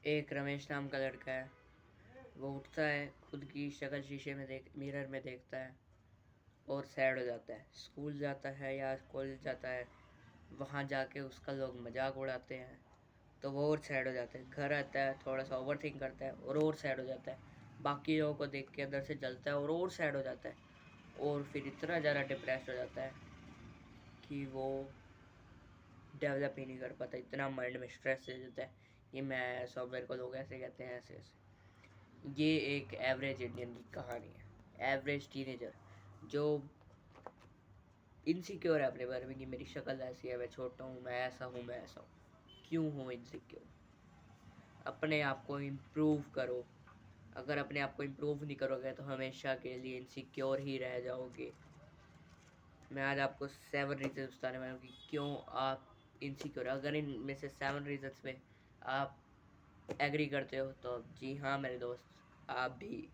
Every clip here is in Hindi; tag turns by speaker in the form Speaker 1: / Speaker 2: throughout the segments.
Speaker 1: एक रमेश नाम का लड़का है। वो उठता है, खुद की शक्ल शीशे में मिरर में देखता है और सैड हो जाता है। स्कूल जाता है या कॉलेज जाता है, वहाँ जाके उसका लोग मजाक उड़ाते हैं तो वो और सैड हो जाता है। घर आता है, थोड़ा सा ओवर थिंक करता है और सैड हो जाता है। बाकी लोगों को देख के अंदर से जलता है और सैड हो जाता है। और फिर इतना ज़्यादा डिप्रेस्ड हो जाता है कि वो डेवलप ही नहीं कर पाता। इतना माइंड में स्ट्रेस दे देता है कि मैं ऐसा हूँ, मेरे को लोग ऐसे कहते हैं, ऐसे ऐसे। ये एक एवरेज इंडियन की कहानी है। एवरेज टीनेजर जो इनसिक्योर है अपने बारे में कि मेरी शक्ल ऐसी है, मैं छोटा हूँ, मैं ऐसा हूँ, मैं ऐसा हूँ। क्यों हूँ इनसिक्योर? अपने आप को इम्प्रूव करो। अगर अपने आप को इम्प्रूव नहीं करोगे तो हमेशा के लिए इनसिक्योर ही रह जाओगे। मैं आज आपको 7 रीजन बताने वाला हूँ कि क्यों आप इनसिक्योर। अगर इनमें से 7 रीजन्स में आप एग्री करते हो तो जी हाँ मेरे दोस्त, आप भी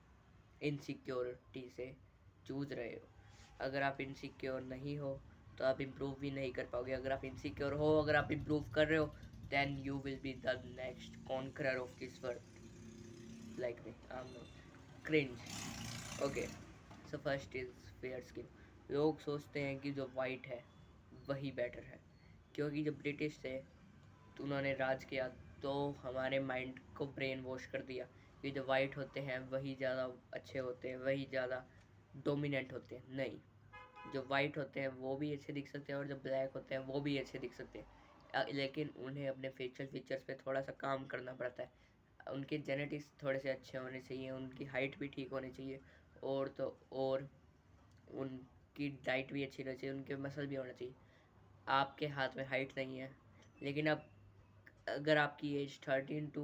Speaker 1: इनसिक्योरिटी से जूझ रहे हो। अगर आप इनसिक्योर नहीं हो तो आप इम्प्रूव भी नहीं कर पाओगे। अगर आप इनसिक्योर हो, अगर आप इम्प्रूव कर रहे हो, then you will be the next conqueror of this world like me. I am not cringe. Okay, so first is fair skin. लोग सोचते हैं कि जो वाइट है वही बेटर है, क्योंकि जब ब्रिटिश थे तो उन्होंने राज किया तो हमारे माइंड को ब्रेन वॉश कर दिया कि जो वाइट होते हैं वही ज़्यादा अच्छे होते हैं, वही ज़्यादा डोमिनेंट होते हैं। नहीं, जो वाइट होते हैं वो भी अच्छे दिख सकते हैं और जो ब्लैक होते हैं वो भी अच्छे दिख सकते हैं। लेकिन उन्हें अपने फेशियल फीचर्स पे थोड़ा सा काम करना पड़ता है। उनके जेनेटिक्स थोड़े से अच्छे होने चाहिए, उनकी हाइट भी ठीक होनी चाहिए, और तो और उनकी डाइट भी अच्छी होनी चाहिए, उनके मसल भी होना चाहिए। आपके हाथ में हाइट नहीं है, लेकिन अब अगर आपकी एज 13 to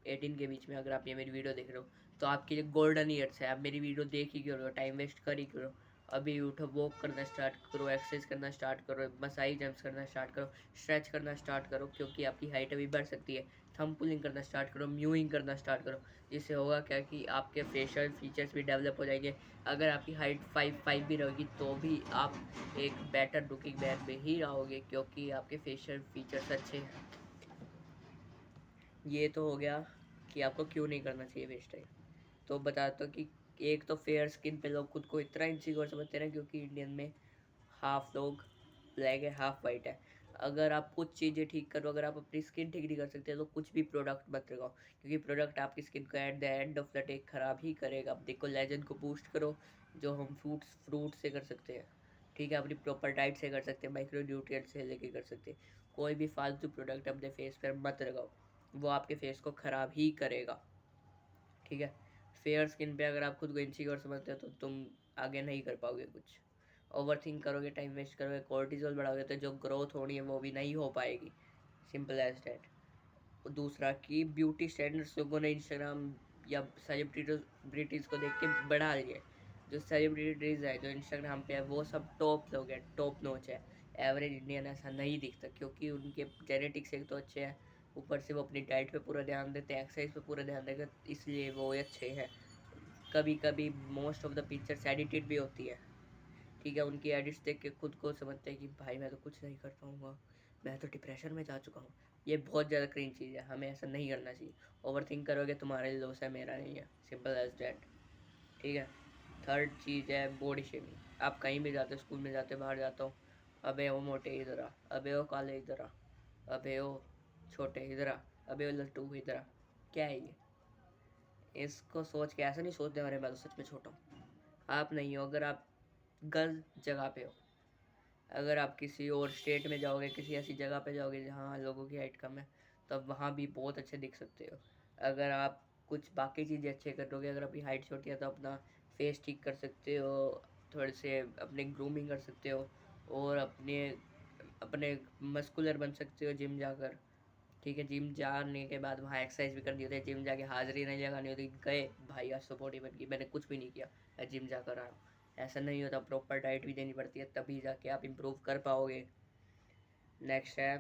Speaker 1: 18 के बीच में अगर आप ये मेरी वीडियो देख रहे हो तो आपके लिए गोल्डन ईयर्स है। आप मेरी वीडियो देख ही क्यों रहे हो, टाइम वेस्ट कर ही क्यों रहे हो? अभी उठो, वॉक करना स्टार्ट करो, एक्सरसाइज करना स्टार्ट करो, मसाई जंप्स करना स्टार्ट करो, स्ट्रेच करना स्टार्ट करो, क्योंकि आपकी हाइट अभी बढ़ सकती है। थंब पुलिंग करना स्टार्ट करो, म्यूइंग करना स्टार्ट करो। इससे होगा क्या कि आपके फेशियल फीचर्स भी डेवलप हो जाएंगे। अगर आपकी हाइट 5'5" भी रहेगी तो भी आप एक बेटर लुकिंग मैन में ही रहोगे, क्योंकि आपके फेशियल फीचर्स अच्छे हैं। ये तो हो गया कि आपको क्यों नहीं करना चाहिए वेस्ट टाइम। तो बताता हूँ कि एक तो फेयर स्किन पे लोग खुद को इतना इनसिक्योर समझते हैं क्योंकि इंडियन में हाफ लोग ब्लैक है, हाफ वाइट है। अगर आप कुछ चीज़ें ठीक करो, अगर आप अपनी स्किन ठीक नहीं कर सकते तो कुछ भी प्रोडक्ट मत लगाओ, क्योंकि प्रोडक्ट आपकी स्किन को at the end of the day खराब ही करेगा। आप देखो, लेजेंड को बूस्ट करो, जो हम फ्रूट से कर सकते हैं, ठीक है, अपनी प्रॉपर डाइट से कर सकते हैं, माइक्रो न्यूट्रिएंट से लेके कर सकते हैं। कोई भी फालतू प्रोडक्ट अपने फेस पर मत लगाओ, वो आपके फेस को ख़राब ही करेगा, ठीक है। फेयर स्किन पे अगर आप खुद को इनसिक्योर समझते हो तो तुम आगे नहीं कर पाओगे कुछ। ओवर थिंक करोगे, टाइम वेस्ट करोगे, कोर्टिजोल बढ़ाओगे तो जो ग्रोथ होनी है वो भी नहीं हो पाएगी। Simple as that. दूसरा कि ब्यूटी स्टैंडर्ड्स लोगों ने इंस्टाग्राम या सेलिब्रिटीज़ को देख के बढ़ा लिए। जो सेलिब्रिटीज़ है जो इंस्टाग्राम पे है वो सब टॉप लोग हैं, टॉप नॉच है। एवरेज इंडियन ऐसा नहीं दिखता, क्योंकि उनके जेनेटिक्स एक तो अच्छे हैं, ऊपर से वो अपनी डाइट पे पूरा ध्यान देते हैं, एक्सरसाइज पे पूरा ध्यान देते हैं, इसलिए वो अच्छे हैं। कभी कभी most of the pictures edited भी होती है, ठीक है। उनकी एडिट्स देख के खुद को समझते हैं कि भाई मैं तो कुछ नहीं कर पाऊँगा, मैं तो डिप्रेशन में जा चुका हूँ। ये बहुत ज़्यादा क्रीन चीज़ है, हमें ऐसा नहीं करना चाहिए। ओवर थिंक करोगे तुम्हारे लिए लॉस है, मेरा नहीं है। सिंपल एज डैट, ठीक है। थर्ड चीज़ है बॉडी शेमिंग। आप कहीं भी जाते हो, स्कूल में जाते हो, बाहर जाता हो, अबे वो मोटे इधर आ, अबे वो काले इधर आ, अबे वो छोटे इधर आ, अबे वो लट्टू इधर आ। क्या है ये? इसको सोच के ऐसा नहीं सोचते अरे मैं तो सच में छोटा हूँ। आप नहीं हो, अगर आप गलत जगह पे हो। अगर आप किसी और स्टेट में जाओगे, किसी ऐसी जगह पे जाओगे जहाँ लोगों की हाइट कम है, तब वहाँ भी बहुत अच्छे दिख सकते हो। अगर आप कुछ बाकी चीज़ें अच्छे करोगे, अगर आपकी हाइट छोटी है तो अपना फेस ठीक कर सकते हो, थोड़े से अपने ग्रूमिंग कर सकते हो, और अपने अपने मस्कुलर बन सकते हो जिम जाकर, ठीक है। जिम जाने के बाद वहाँ एक्सरसाइज भी करनी होती है, जिम जाके हाजिरी नहीं लगानी होती, गए भाई आज तो बॉडी बन गई, मैंने कुछ भी नहीं किया, मैं जिम जाकर आया हूँ। ऐसा नहीं होता, प्रॉपर डाइट भी देनी पड़ती है, तभी जाके आप इम्प्रूव कर पाओगे। नेक्स्ट है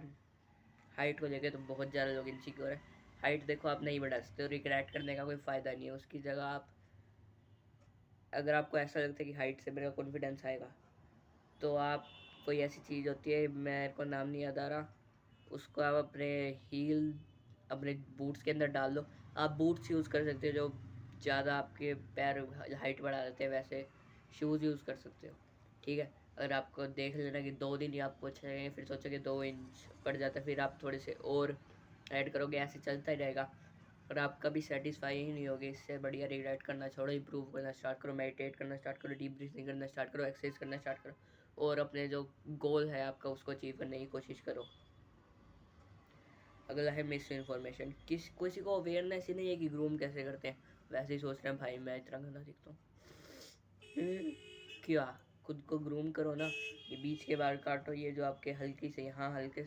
Speaker 1: हाइट को लेके तो बहुत ज़्यादा लोग इनसिक्योर है। हाइट देखो आप नहीं बढ़ा सकते हो, रिग्रेट करने का कोई फ़ायदा नहीं है। उसकी जगह आप, अगर आपको ऐसा लगता है कि हाइट से मेरा कॉन्फिडेंस आएगा, तो आप, कोई ऐसी चीज़ होती है, मेरे को नाम नहीं याद आ रहा, उसको आप अपने हील अपने बूट्स के अंदर डाल लो। आप बूट्स यूज़ कर सकते हो जो ज़्यादा आपके पैर हाइट बढ़ा देते हैं, वैसे शूज़ यूज़ कर सकते हो। ठीक है, अगर आपको देख लेना कि 2 दिन ही आपको अच्छा लगेंगे, फिर सोचोगे 2 इंच बढ़ जाता है, फिर आप थोड़े से और ऐड करोगे, ऐसे चलता ही रहेगा। और आप कभी सेटिस्फाई ही नहीं होगे। इससे बढ़िया रिग्रेट करना छोड़ो, इंप्रूव करना स्टार्ट करो, मेडिटेट करना स्टार्ट करो, डीप ब्रीथिंग करना स्टार्ट करो, एक्सरसाइज करना स्टार्ट करो, और अपने जो गोल है आपका उसको अचीव करने की कोशिश करो। अगला है मिस इन्फॉर्मेशन। किसी को अवेयरनेस ही नहीं है कि ग्रूम कैसे करते हैं, वैसे ही सोच रहे हैं भाई मैं इतना गंदा दिखता हूँ। क्या, खुद को ग्रूम करो ना। ये बीच के बाल काटो, ये जो आपके हल्के से यहाँ हल्के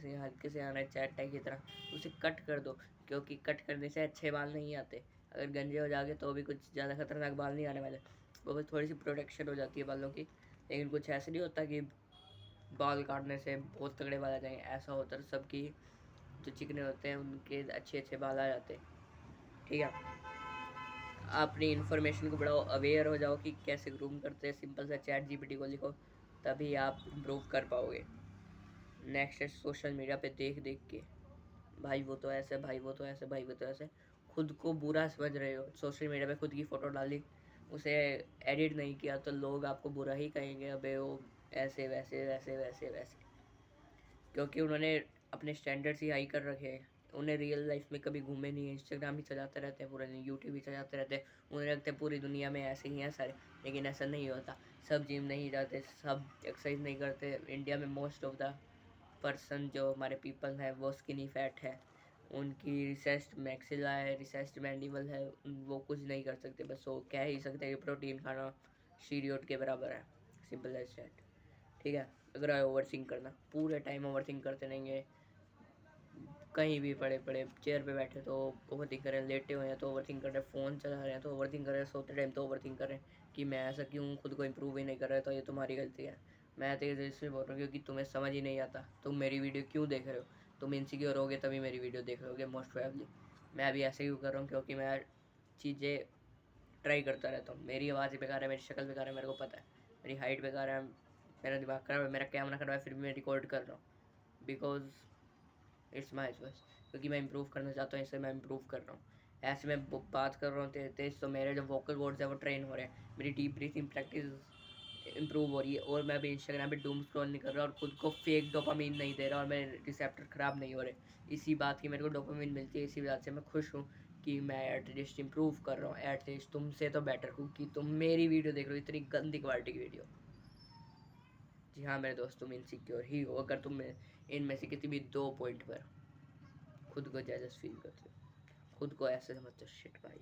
Speaker 1: से आना है चैट टाइप की तरह, उसे कट कर दो, क्योंकि कट करने से अच्छे बाल नहीं आते। अगर गंजे हो जाओगे तो भी कुछ ज़्यादा खतरनाक बाल नहीं आने वाले, वो बस थोड़ी सी प्रोटेक्शन हो जाती है बालों की। लेकिन कुछ ऐसे नहीं होता कि बाल काटने से बहुत तगड़े बाल आ जाएंगे, ऐसा होता है सबकी जो चिकने होते हैं उनके अच्छे अच्छे बाल आ जाते हैं। ठीक है, अपनी इन्फॉर्मेशन को बढ़ाओ, अवेयर हो जाओ कि कैसे ग्रूम करते हैं, सिंपल सा चैट जीपीटी को लिखो, तभी आप इम्प्रूव कर पाओगे। नेक्स्ट है सोशल मीडिया पे देख देख के, भाई वो तो ऐसे, भाई वो तो ऐसे, भाई वो तो ऐसे, खुद को बुरा समझ रहे हो। सोशल मीडिया पे खुद की फ़ोटो डाली, उसे एडिट नहीं किया तो लोग आपको बुरा ही कहेंगे, अबे वो ऐसे वैसे वैसे वैसे वैसे, क्योंकि उन्होंने अपने स्टैंडर्ड्स ही हाई कर रखे हैं। उन्हें रियल लाइफ में कभी घूमे नहीं है, इंस्टाग्राम ही चलाते रहते हैं पूरा दिन, यूट्यूब ही चलाते रहते हैं, उन्हें लगता है पूरी दुनिया में ऐसे ही हैं सारे। लेकिन ऐसा नहीं होता, सब जिम नहीं जाते, सब एक्सरसाइज नहीं करते। इंडिया में मोस्ट ऑफ द पर्सन जो हमारे पीपल है वो स्किनी फैट है, उनकी रिसेस्ड मैक्सिला है, रिसेस्ड मैंडिबल है, वो कुछ नहीं कर सकते, बस वो कह ही सकते हैं कि प्रोटीन खाना स्टीरियोट के बराबर है, सिंपल एज दैट। ठीक है, अगर ओवर थिंक करना, पूरे टाइम ओवर थिंक करते रहेंगे, कहीं भी पड़े पड़े चेयर पे बैठे तो ओवर थिंक कर रहे हैं, लेटे हुए हैं तो ओवर थिंक कर रहे हैं, फ़ोन चला रहे हैं तो ओवर थिंक कर रहे हैं, सोते टाइम तो ओवर थिंक कर रहे हैं कि मैं ऐसा क्यों, खुद को इम्प्रूव ही नहीं कर रहा है, तो ये तुम्हारी गलती है। मैं तो इसलिए बोल रहा हूँ क्योंकि तुम्हें समझ ही नहीं आता, तुम मेरी वीडियो क्यों देख रहे हो, तुम इनसिक्योर होगे तभी मेरी वीडियो देख रहे होगे मोस्ट प्रोबेबली। मैं भी ऐसे ही कर रहा हूँ क्योंकि मैं चीज़ें ट्राई करता रहता हूँ। मेरी आवाज़ बेकार है, मेरी शक्ल बेकार है, मेरे को पता है, मेरी हाइट बेकार है, मेरा दिमाग खराब है, मेरा कैमरा खराब है, फिर भी मैं रिकॉर्ड कर रहा हूँ बिकॉज इट्स माई चॉइस, क्योंकि मैं इंप्रूव करना चाहता हूँ, इसलिए मैं इंप्रूव कर रहा हूँ। ऐसे मैं बात कर रहा हूँ तेज तेज तो मेरे जो वोकल वर्ड्स है वो ट्रेन हो रहे हैं, मेरी डीप ब्रीथिंग प्रैक्टिस इंप्रूव हो रही है, और मैं अभी इंस्टाग्राम पे डूम स्क्रॉल नहीं कर रहा और खुद को फेक डोपामीन नहीं दे रहा, और मेरे रिसेप्टर ख़राब नहीं हो रहे। इसी बात की मेरे को डोपामीन मिलती है, इसी बात से मैं खुश हूँ कि मैं एटलीस्ट इंप्रूव कर रहा हूँ, एटलीस्ट तुमसे तो बेटर हूँ कि तुम मेरी वीडियो देख रहे हो, इतनी गंदी क्वालिटी की वीडियो। जी हाँ मेरे दोस्त, तुम इनसिक्योर ही हो अगर तुम इनमें से किसी भी 2 पॉइंट पर खुद को जेलस फील करते हो, खुद को ऐसे समझते हो शिट भाई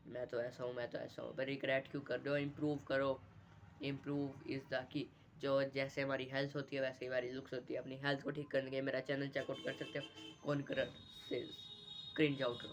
Speaker 1: मैं तो ऐसा हूँ, मैं तो ऐसा हूँ, पर रिग्रेट क्यों कर रहे हो, इम्प्रूव करो। Improve is the key. जो जैसे हमारी हेल्थ होती है वैसे ही हमारी लुक्स होती है। अपनी हेल्थ को ठीक करने के लिए मेरा चैनल चेकआउट कर सकते हो, कॉन्करर से क्रिंज आउट।